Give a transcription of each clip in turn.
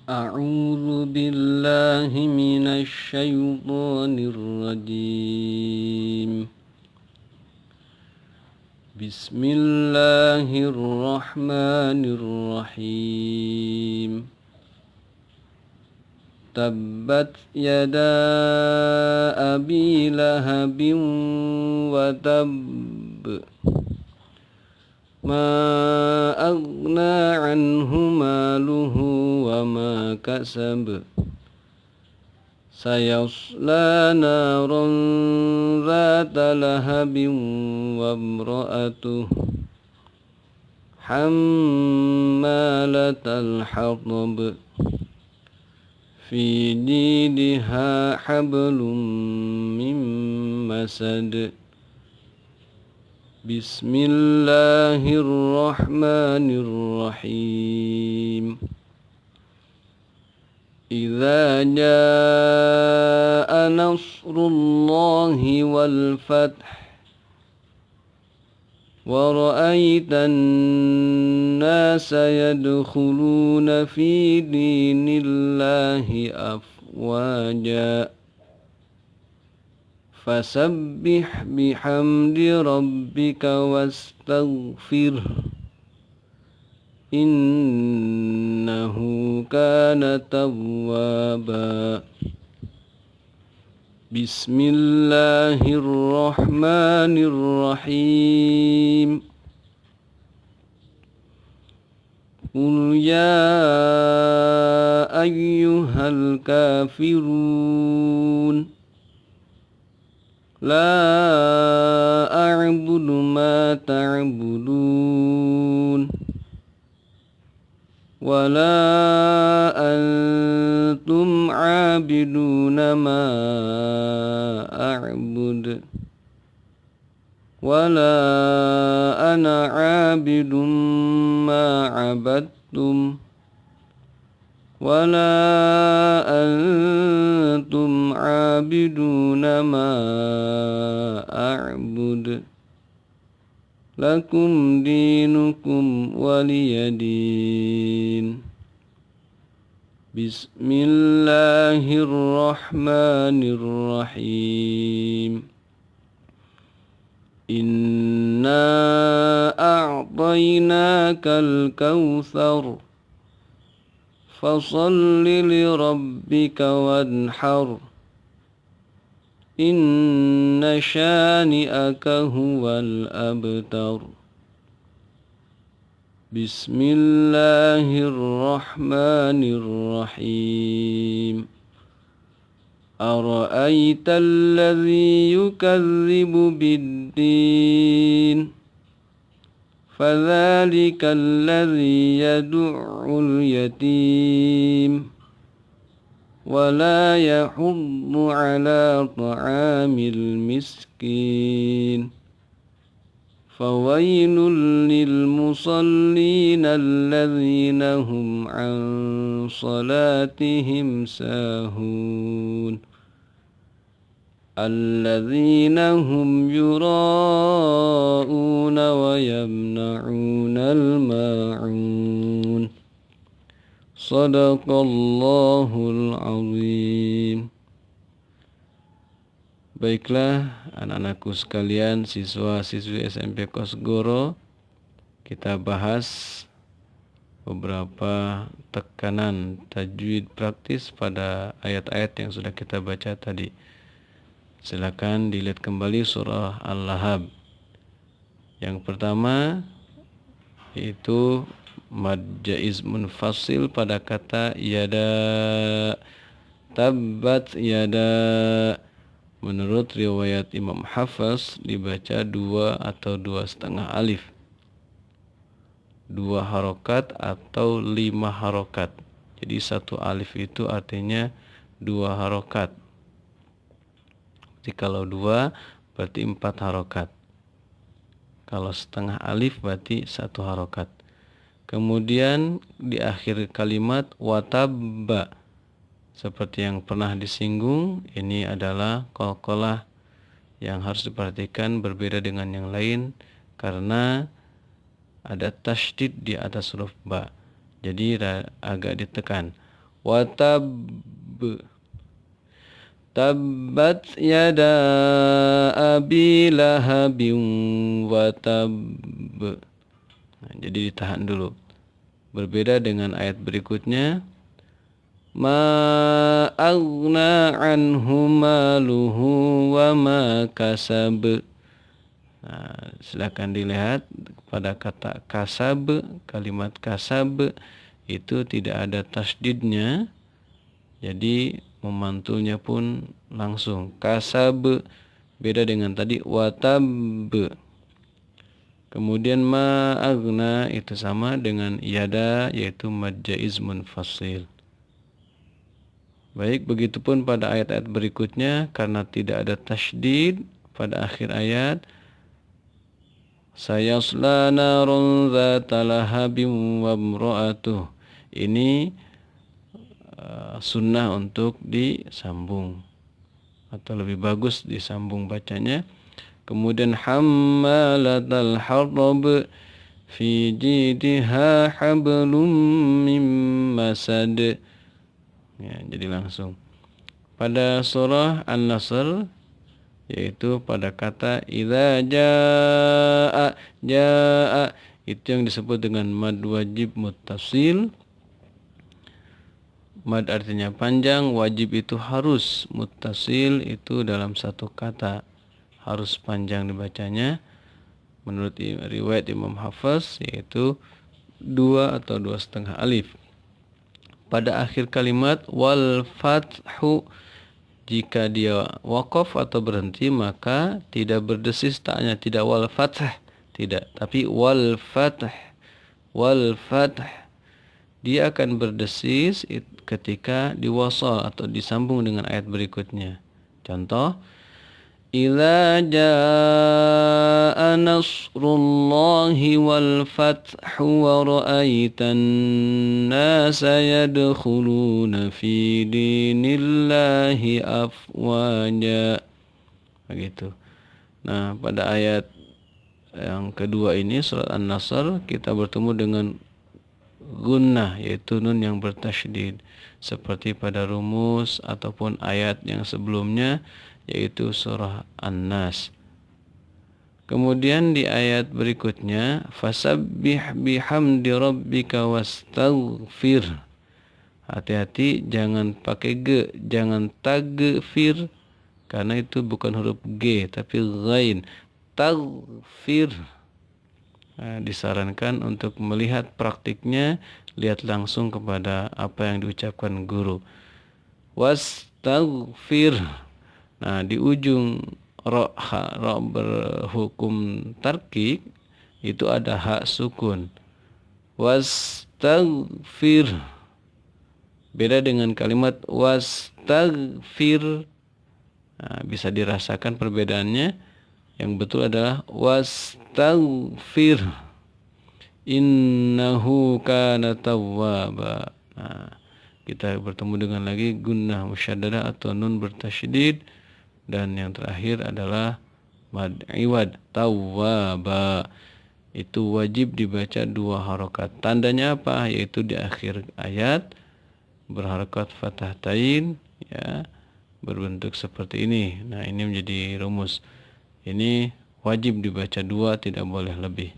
أعوذ بالله من الشيطان الرجيم. بسم الله الرحمن الرحيم. تبت يدا أبي لهب وتب ما أغنى عنه ماله وما كسب سيصلى نارا ذات لهب وامرأته حمالة الحطب في جيدها حبل من مسد بسم الله الرحمن الرحيم. إذا جاء نصر الله والفتح ورأيت الناس يدخلون في دين الله أفواجا فسبح بحمد ربك واستغفره إنه كان توابا. بسم الله الرحمن الرحيم. قل يا أيها الكافرون لا أعبد ما تعبدون ولا أنتم عابدون ما أعبد ولا أنا عابد ما عبدتم ولا أنتم عابدون ما أعبد لكم دينكم ولي دين. بسم الله الرحمن الرحيم. إنا أعطيناك الكوثر فصل لربك وانحر إن شانئك هو الأبتر. بسم الله الرحمن الرحيم. أرأيت الذي يكذب بالدين فذلك الذي يدع اليتيم ولا يحض على طعام المسكين فويل للمصلين الذين هم عن صلاتهم ساهون الذين هم يراءون ويمنعون الماعون. Sadaqallahul azim. Baiklah anak-anakku sekalian, siswa-siswi SMP Kosgoro, kita bahas beberapa tekanan tajwid praktis pada ayat-ayat yang sudah kita baca tadi. Silakan dilihat kembali surah Al-Lahab. Yang pertama yaitu mad jaiz munfasil pada kata yada. Tabbat yada, menurut riwayat Imam Hafs dibaca 2 atau 2,5 alif, 2 harokat atau 5 harokat. Jadi 1 alif itu artinya 2 harokat. Jadi kalau 2 berarti 4 harokat. Kalau setengah alif berarti 1 harokat. Kemudian di akhir kalimat watabba, seperti yang pernah disinggung, ini adalah qalqalah yang harus diperhatikan, berbeda dengan yang lain karena ada tasydid di atas huruf ba, jadi agak ditekan. watab, tabbat yada abi lahabin watab. Nah, jadi ditahan dulu. Berbeda dengan ayat berikutnya, ma aghna anhu maluhu wa ma kasab. Nah, silakan dilihat pada kata kasab, kalimat kasab itu tidak ada tasdidnya, jadi memantulnya pun langsung kasab, beda dengan tadi watab. Kemudian ma agna itu sama dengan yada, yaitu mad jaiz munfasil. Baik, begitupun pada ayat-ayat berikutnya karena tidak ada tasydid pada akhir ayat, sayasla narun dzata lahabin wa imra'atuh. Ini sunnah untuk disambung atau lebih bagus disambung bacanya. Kemudian hammalatal hatab fi jidha hablum mim masad. Ya, jadi langsung pada surah An-Nasr, yaitu pada kata idza jaa, itu yang disebut dengan mad wajib muttasil. Mad artinya panjang, wajib itu harus, muttasil itu dalam satu kata harus panjang dibacanya. Menurut riwayat Imam Hafiz yaitu 2 atau 2,5 alif. Pada akhir kalimat wal fathu, jika dia waqaf atau berhenti maka tidak berdesis taknya, tidak wal fath, tidak, tapi wal fath. Wal fath dia akan berdesis ketika diwasal atau disambung dengan ayat berikutnya. Contoh, idza jaa nasrullahi wal fathu wa ra'aitan nasa yadkhuluna fi dinillahi afwaja. Begitu. Nah, pada ayat yang kedua ini surat An-Nasr kita bertemu dengan gunnah, yaitu nun yang bertasydid seperti pada rumus ataupun ayat yang sebelumnya yaitu surah An-Nas. Kemudian di ayat berikutnya fasabbih bihamdi rabbika wastaghfir. Hati-hati jangan pakai ge, jangan tagfir karena itu bukan huruf G tapi ghain. Taghfir. Nah, disarankan untuk melihat praktiknya, lihat langsung kepada apa yang diucapkan guru. Wastaghfir. Nah, di ujung ra berhukum tarkik itu ada hak sukun. Wastaghfir. Beda dengan kalimat wastaghfir. Nah, bisa dirasakan perbedaannya. Yang betul adalah wastaghfir innahu kana tawwaba. Nah, kita bertemu dengan lagi gunnah musyaddadah atau nun bertasydid, dan yang terakhir adalah mad iwad tawwaba. Itu wajib dibaca 2 harokat. Tandanya apa? Yaitu di akhir ayat berharokat fathatain, ya, berbentuk seperti ini. Nah, ini menjadi rumus. Ini wajib dibaca 2, tidak boleh lebih.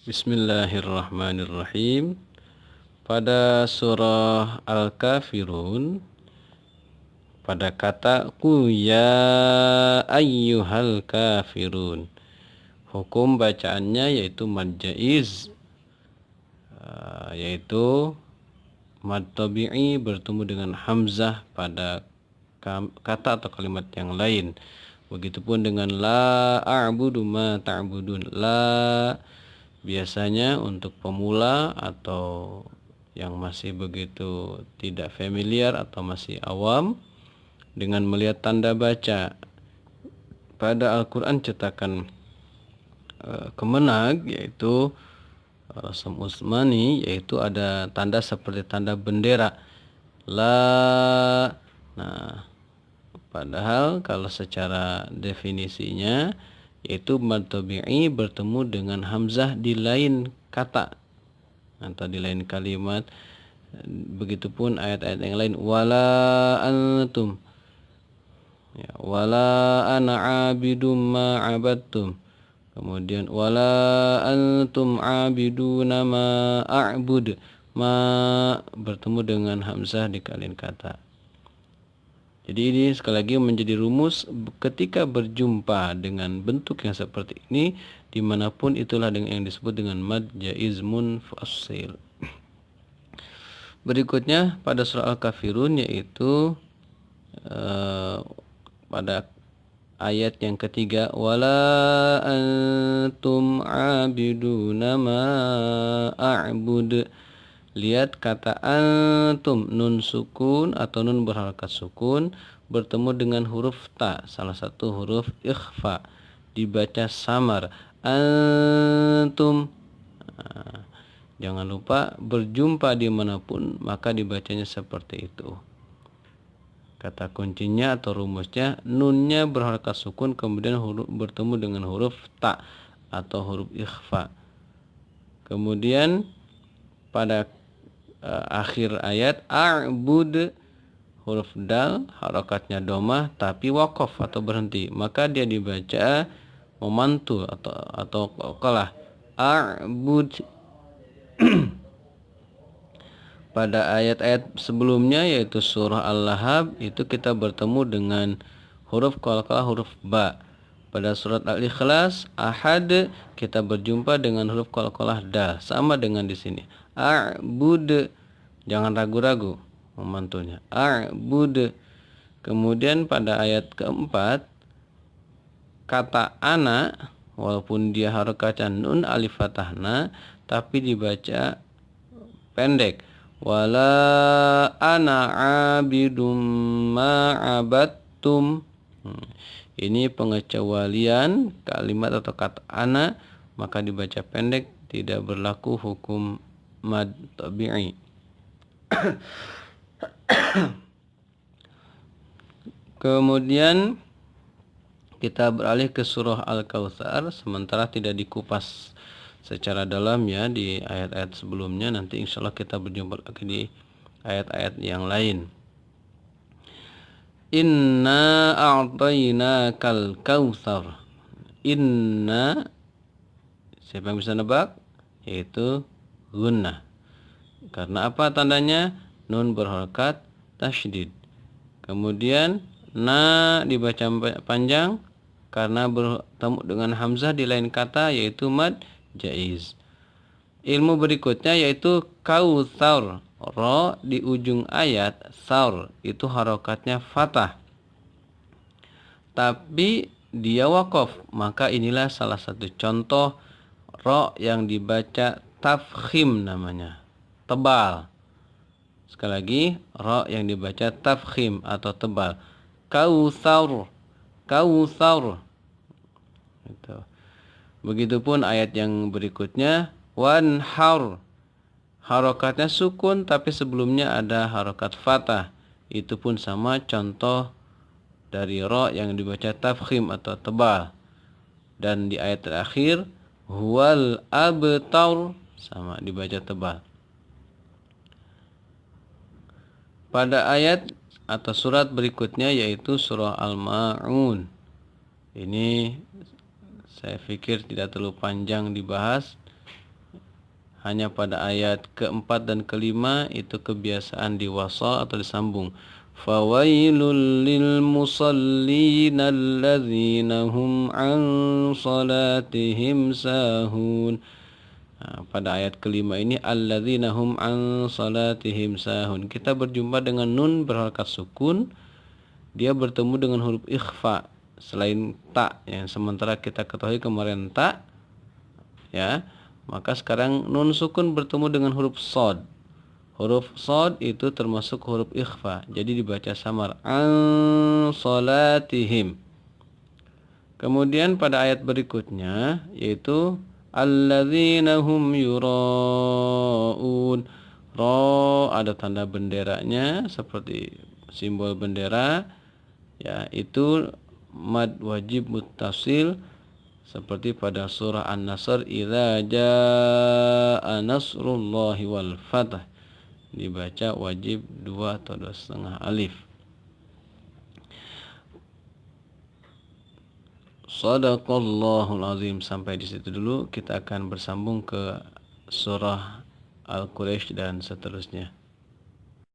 Bismillahirrahmanirrahim. Pada surah Al-Kafirun, pada kata qul ya ayyuhal kafirun, hukum bacaannya yaitu mad jaiz, yaitu mad tabi'i bertemu dengan hamzah pada kata atau kalimat yang lain. Begitupun dengan la a'budu ma ta'budun. La biasanya untuk pemula atau yang masih begitu tidak familiar atau masih awam dengan melihat tanda baca pada Al-Quran cetakan Kemenag, yaitu Rasam Utsmani, yaitu ada tanda seperti tanda bendera la. Nah, padahal kalau secara definisinya yaitu mad tabi'i bertemu dengan hamzah di lain kata. atau di lain kalimat. Begitupun ayat-ayat yang lain, wala antum, ya, wala ana abidum ma abadtum. Kemudian wala antum abiduna ma a'bud, ma bertemu dengan hamzah di kalian kata. Jadi ini sekali lagi menjadi rumus ketika berjumpa dengan bentuk yang seperti ini, dimanapun itulah dengan yang disebut dengan mad jaiz munfasil. Berikutnya pada surah Al-Kafirun, yaitu pada ayat yang ketiga, wala antum abiduna ma a'bud. Lihat kata antum, nun sukun atau nun berharakat sukun bertemu dengan huruf ta, salah satu huruf ikhfa, dibaca samar, antum. Jangan lupa berjumpa dimanapun maka dibacanya seperti itu. Kata kuncinya atau rumusnya, nunnya berharakat sukun kemudian bertemu dengan huruf ta atau huruf ikhfa. Kemudian pada akhir ayat a'bud, huruf dal harakatnya domah tapi waqaf atau berhenti, maka dia dibaca memantul atau qalah, a'bud. Pada ayat-ayat sebelumnya yaitu surah Al-Lahab itu kita bertemu dengan huruf qalqalah, huruf ba. Pada surat Al-Ikhlas Ahad kita berjumpa dengan huruf qalqalah dal, sama dengan di sini. A'bud, jangan ragu-ragu memantulnya. A'bud. Kemudian pada ayat keempat kata ana, walaupun dia harakatnya nun alif fathahna tapi dibaca pendek. Wala ana abidum ma abattum. Ini pengecualian kalimat atau kata ana, maka dibaca pendek, tidak berlaku hukum mad tabi'i. Kemudian kita beralih ke surah Al-Kautsar, sementara tidak dikupas secara dalam ya di ayat-ayat sebelumnya. Nanti insya Allah kita berjumpa lagi di ayat-ayat yang lain. Inna a'tainakal kautsar. Inna, siapa yang bisa nebak? Yaitu gunnah. Karena apa tandanya? Nun berharakat tasydid. Kemudian na dibaca panjang karena bertemu dengan hamzah di lain kata yaitu mad jaiz. Ilmu berikutnya yaitu kautsar. Ro di ujung ayat saur itu harokatnya fathah, tapi dia waqaf. Maka inilah salah satu contoh ro yang dibaca tafkhim, namanya tebal. Sekali lagi, ro yang dibaca tafkhim atau tebal. Kautsar, kautsar. Itu. Begitupun ayat yang berikutnya, wanhar. Harokatnya sukun tapi sebelumnya ada harokat fathah. Itu pun sama contoh dari ro yang dibaca tafkhim atau tebal. Dan di ayat terakhir huwal abtar, sama dibaca tebal. Pada ayat atau surat berikutnya yaitu surah Al-Ma'un. Ini saya pikir tidak terlalu panjang dibahas. Hanya pada ayat keempat dan kelima itu kebiasaan diwasal atau disambung. Fawailul lil musallin alladzina hum an salatihim sahun. Pada ayat kelima ini alladzina hum an salatihim sahun. Kita berjumpa dengan nun berharakat sukun. Dia bertemu dengan huruf ikhfa selain ta, yang sementara kita ketahui kemarin ta, ya. Maka sekarang nun sukun bertemu dengan huruf sod. Huruf sod itu termasuk huruf ikhfa, jadi dibaca samar, an salatihim. Kemudian pada ayat berikutnya yaitu alladzina hum yuraun. Ra ada tanda benderanya seperti simbol bendera, ya, itu mad wajib muttasil Seperti pada surah An-Nasr, idza jaa nasrullahi wal fath, dibaca wajib 2 atau 2,5 alif. Shadaqallahul azim. Sampai di situ dulu, kita akan bersambung ke surah Al-Quraisy dan seterusnya.